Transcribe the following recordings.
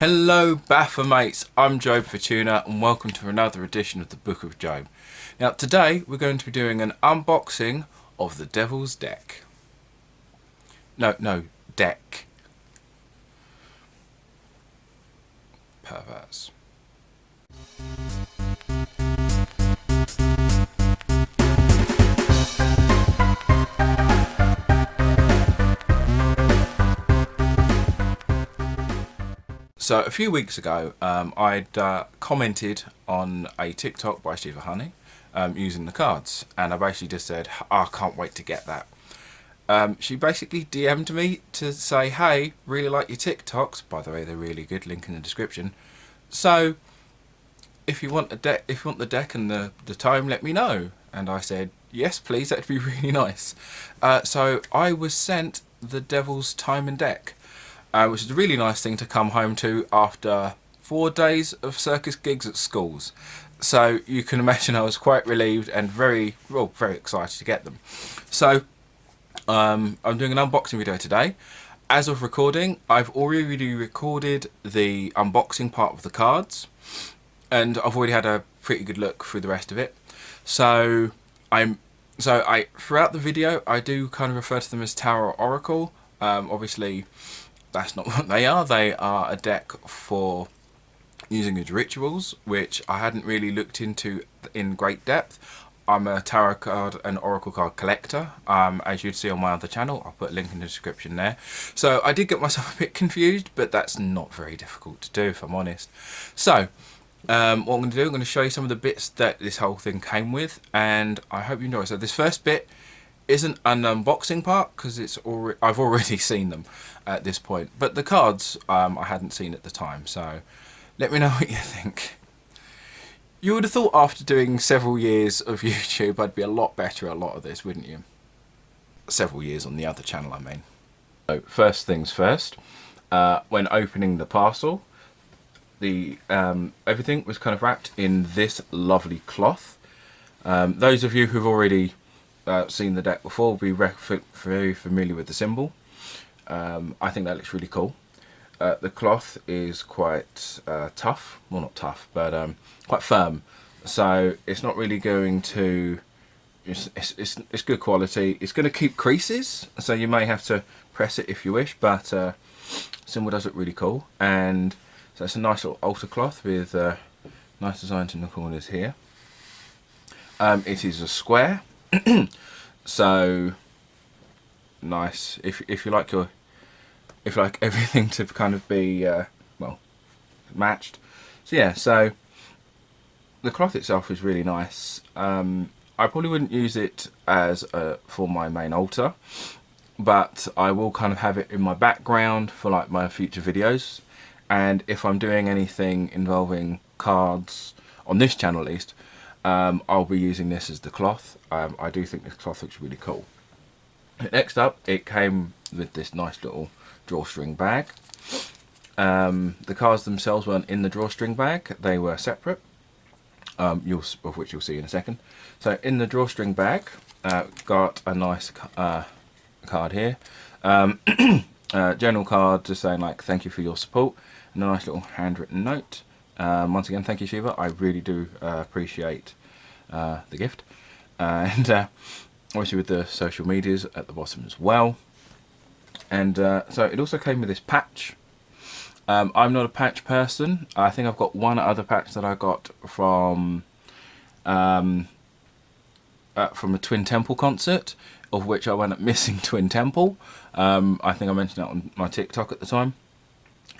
Hello Baphomates, I'm Jobe Fortuna and welcome to another edition of the Book of Job. Now today we're going to be doing an unboxing of the Devil's Deck. No, deck. Perverse. So a few weeks ago, I'd commented on a TikTok by Shiva Honey using the cards, and I basically just said, I can't wait to get that. She basically DM'd me to say, hey, really like your TikToks. By the way, they're really good. Link in the description. So if you want the deck and the time, let me know. And I said, yes, please. That'd be really nice. So I was sent the Devil's Time and Deck. Which is a really nice thing to come home to after 4 days of circus gigs at schools. So you can imagine I was quite relieved and very excited to get them. So I'm doing an unboxing video today. As of recording, I've already recorded the unboxing part of the cards, and I've already had a pretty good look through the rest of it. So throughout the video I do kind of refer to them as Tarot or Oracle. Obviously that's not what they are. They are a deck for using as rituals, which I hadn't really looked into in great depth. I'm a tarot card and oracle card collector, as you'd see on my other channel. I'll put a link in the description there. So I did get myself a bit confused, but that's not very difficult to do, if I'm honest. So what I'm going to do, I'm going to show you some of the bits that this whole thing came with, and I hope you enjoy. So this first bit isn't an unboxing part because I've already seen them at this point, but the cards I hadn't seen at the time. So let me know what you think. You would have thought after doing several years of YouTube I'd be a lot better at a lot of this, wouldn't you? Several years on the other channel, I mean. So first things first, when opening the parcel, the everything was kind of wrapped in this lovely cloth. Those of you who've already seen the deck before will be very familiar with the symbol. I think that looks really cool. The cloth is quite tough, well not tough, but quite firm, so it's not really going to, it's good quality. It's going to keep creases, so you may have to press it if you wish, but symbol does look really cool. And so it's a nice little altar cloth with nice designs in the corners here. It is a square. So nice if you like everything to kind of be well matched. So yeah, so the cloth itself is really nice. I probably wouldn't use it as for my main altar, but I will kind of have it in my background for like my future videos, and if I'm doing anything involving cards on this channel at least, I'll be using this as the cloth. I do think this cloth looks really cool. Next up, it came with this nice little drawstring bag. The cards themselves weren't in the drawstring bag, they were separate, of which you'll see in a second. So in the drawstring bag, got a nice card here. General card just saying like thank you for your support, and a nice little handwritten note. Once again, thank you Shiva, I really do appreciate the gift. And obviously with the social medias at the bottom as well. And so it also came with this patch. I'm not a patch person. I think I've got one other patch that I got from a Twin Temple concert, of which I went up missing Twin Temple. I think I mentioned that on my TikTok at the time.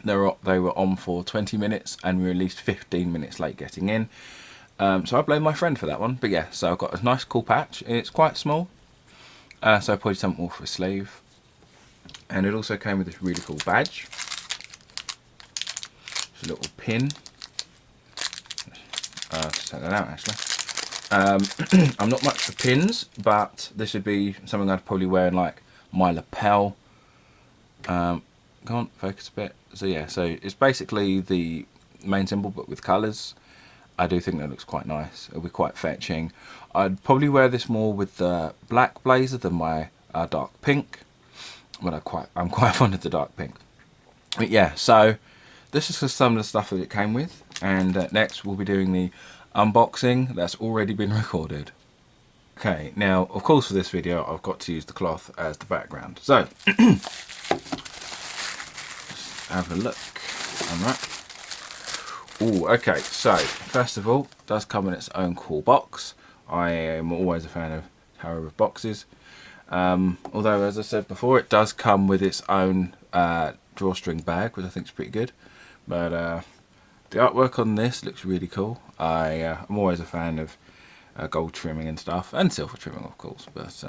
They were on for 20 minutes and we were at least 15 minutes late getting in. So I blame my friend for that one. But yeah, so I've got a nice cool patch. It's quite small, so I probably something more for a sleeve. And it also came with this really cool badge. It's a little pin. Let's take that out actually. I'm not much for pins, but this would be something I'd probably wear in like my lapel. Come on, focus a bit. So yeah, so it's basically the main symbol but with colours. I do think that looks quite nice. It'll be quite fetching. I'd probably wear this more with the black blazer than my dark pink, but I'm quite fond of the dark pink. But yeah, so this is just some of the stuff that it came with, and next we'll be doing the unboxing that's already been recorded. Okay, now of course for this video I've got to use the cloth as the background. So have a look. Alright. Oh, okay, so first of all, it does come in its own cool box. I am always a fan of tarot with boxes. Although, as I said before, it does come with its own drawstring bag, which I think is pretty good. But the artwork on this looks really cool. I'm always a fan of gold trimming and stuff, and silver trimming, of course. But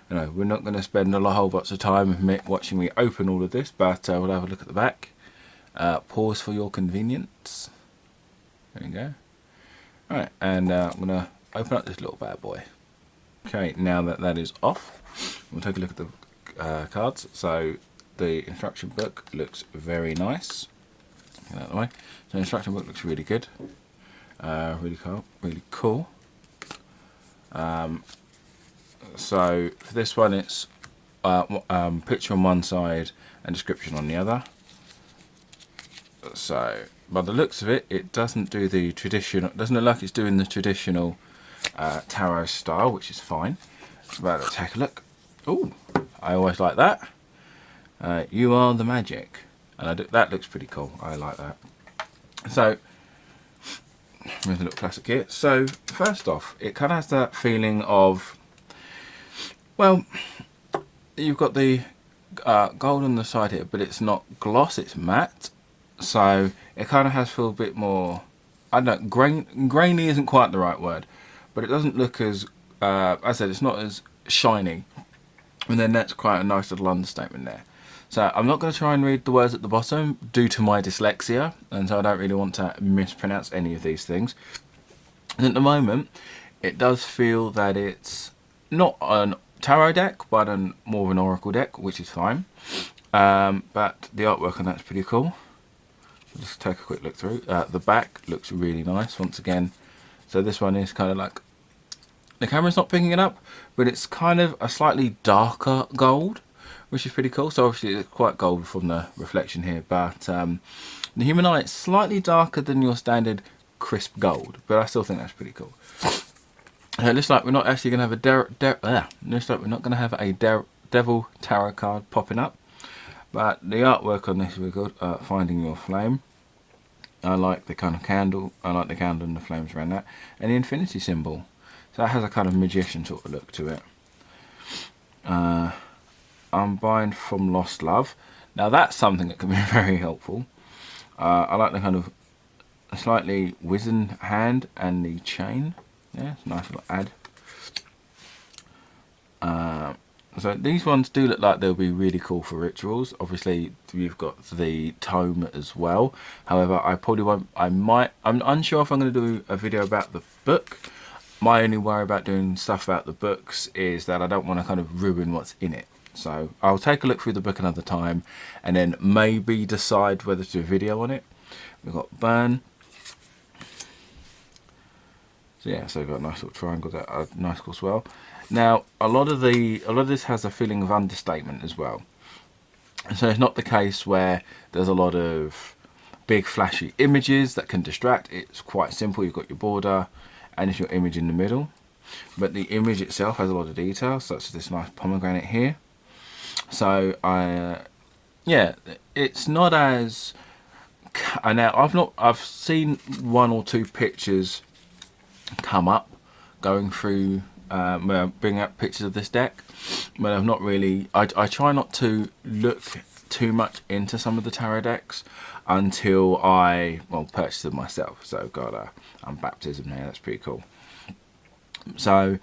you know, we're not going to spend a whole bunch of time watching me open all of this. But we'll have a look at the back. Pause for your convenience. There you go. Alright, and I'm going to open up this little bad boy. Okay, now that that is off, we'll take a look at the cards. So the instruction book looks very nice. Get that out of the way. So the instruction book looks really good. Really cool. Really cool. So for this one, it's picture on one side and description on the other. So by the looks of it, it doesn't do the traditional. Doesn't look like it's doing the traditional tarot style, which is fine. But let's take a look. Oh, I always like that. You are the magic, and that looks pretty cool. I like that. So there's a little plastic here. So first off, it kind of has that feeling of, well, you've got the gold on the side here, but it's not gloss, it's matte. So it kind of has feel a bit more, I don't know, grainy isn't quite the right word, but it doesn't look as, I said, it's not as shiny. And then that's quite a nice little understatement there. So I'm not going to try and read the words at the bottom due to my dyslexia, and so I don't really want to mispronounce any of these things. And at the moment, it does feel that it's not an tarot deck, but more of an oracle deck, which is fine. But the artwork on that's pretty cool. So just take a quick look through. The back looks really nice once again. So this one is kind of like, the camera's not picking it up, but it's kind of a slightly darker gold, which is pretty cool. So obviously it's quite gold from the reflection here, but the human eye is slightly darker than your standard crisp gold, but I still think that's pretty cool. It looks like we're not actually going to have a devil tarot card popping up, but the artwork on this is really good. Finding your flame. I like the kind of candle. I like the candle and the flames around that, and the infinity symbol. So that has a kind of magician sort of look to it. Unbind from lost love. Now that's something that can be very helpful. I like the kind of slightly wizened hand and the chain. Yeah, it's a nice little add. So these ones do look like they'll be really cool for rituals. Obviously, you've got the tome as well. However, I probably won't. I'm unsure if I'm going to do a video about the book. My only worry about doing stuff about the books is that I don't want to kind of ruin what's in it. So I'll take a look through the book another time, and then maybe decide whether to do a video on it. We've got burn. So yeah, so we've got a nice little triangle there, nice cool swell. Now a lot of this has a feeling of understatement as well. So it's not the case where there's a lot of big flashy images that can distract. It's quite simple. You've got your border and it's your image in the middle, but the image itself has a lot of detail, such as this nice pomegranate here. So yeah, it's not as, now I've seen one or two pictures come up going through bringing up pictures of this deck, but I've not really, I try not to look too much into some of the tarot decks until I purchase them myself. So I've got baptism here, that's pretty cool. So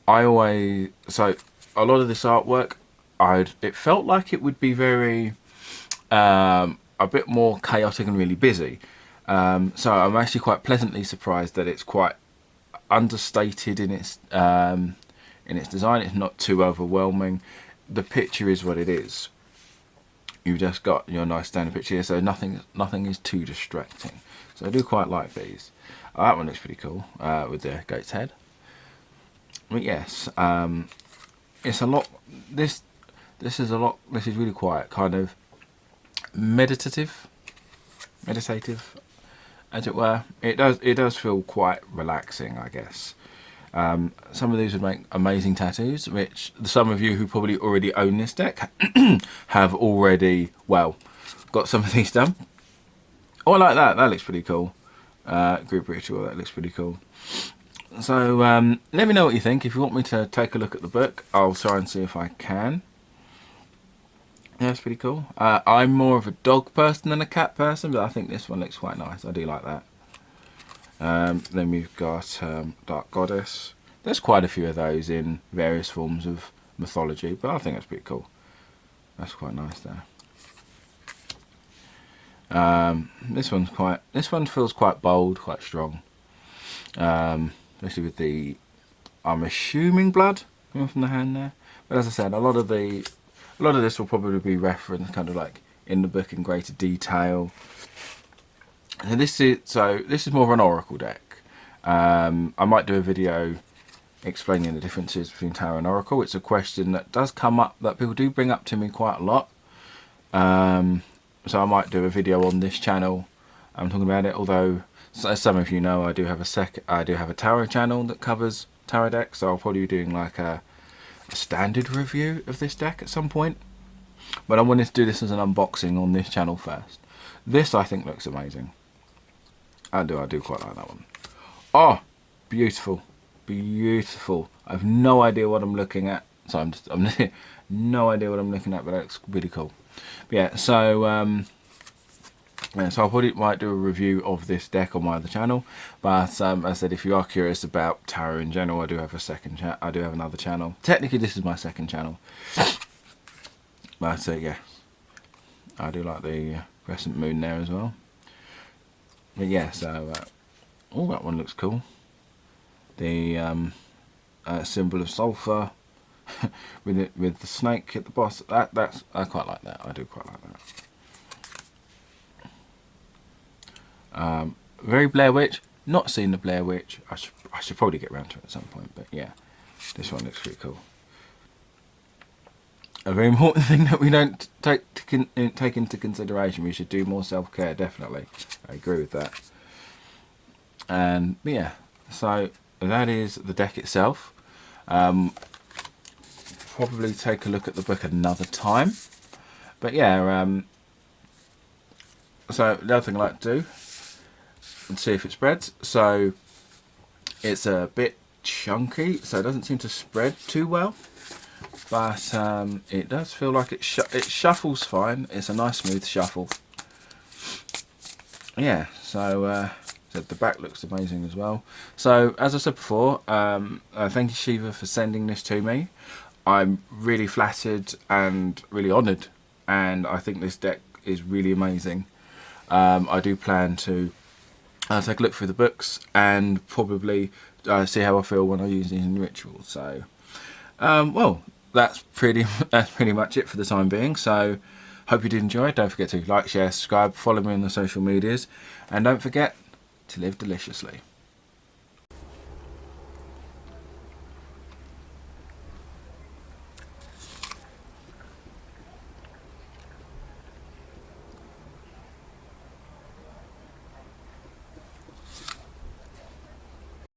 a lot of this artwork, it felt like it would be very a bit more chaotic and really busy. So I'm actually quite pleasantly surprised that it's quite understated in its design. It's not too overwhelming. The picture is what it is. You've just got your nice standard picture here, so nothing is too distracting. So I do quite like these. That one looks pretty cool with the goat's head. But yes, it's a lot. This is really quiet, kind of meditative. meditative, as it were. It does feel quite relaxing, I guess. Some of these would make amazing tattoos, which some of you who probably already own this deck have already, well, got some of these done. Oh, I like that. That looks pretty cool. Group ritual, that looks pretty cool. So let me know what you think. If you want me to take a look at the book, I'll try and see if I can. Yeah, it's pretty cool. I'm more of a dog person than a cat person, but I think this one looks quite nice. I do like that. Then we've got Dark Goddess. There's quite a few of those in various forms of mythology, but I think that's pretty cool. That's quite nice there. This one feels quite bold, quite strong. Especially with the, I'm assuming, blood coming from the hand there. But as I said, a lot of this will probably be referenced kind of like in the book in greater detail. And this is more of an oracle deck. I might do a video explaining the differences between tarot and oracle. It's a question that does come up, that people do bring up to me quite a lot. So I might do a video on this channel. I'm talking about it. Although, as some of you know, I do have a tarot channel that covers tarot decks. So I'll probably be doing like a standard review of this deck at some point. But I wanted to do this as an unboxing on this channel first. This I think looks amazing. I do quite like that one. Oh, beautiful, beautiful. I have no idea what I'm looking at, so I'm no idea what I'm looking at, but that looks really cool. But yeah, so yeah, so I probably might do a review of this deck on my other channel. But as I said, if you are curious about tarot in general, I do have another channel. Technically, this is my second channel. But yeah, I do like the crescent moon there as well. But yeah, so oh, that one looks cool. The symbol of sulfur with the snake at the boss. I quite like that. I do quite like that. Very Blair Witch. Not seen the Blair Witch. I should probably get around to it at some point. But yeah, this one looks pretty cool. A very important thing that we don't take into consideration. We should do more self-care, definitely. I agree with that. And yeah, so that is the deck itself. Probably take a look at the book another time. But yeah, so the other thing I like to do, and see if it spreads. So it's a bit chunky, so it doesn't seem to spread too well. But it does feel like it shuffles fine. It's a nice smooth shuffle. Yeah, so the back looks amazing as well. So as I said before, thank you Shiva for sending this to me. I'm really flattered and really honoured, and I think this deck is really amazing. I do plan to take a look through the books and probably see how I feel when I use these in rituals. So well, that's pretty much it for the time being. So hope you did enjoy. Don't forget to like, share, subscribe, follow me on the social medias, and don't forget to live deliciously.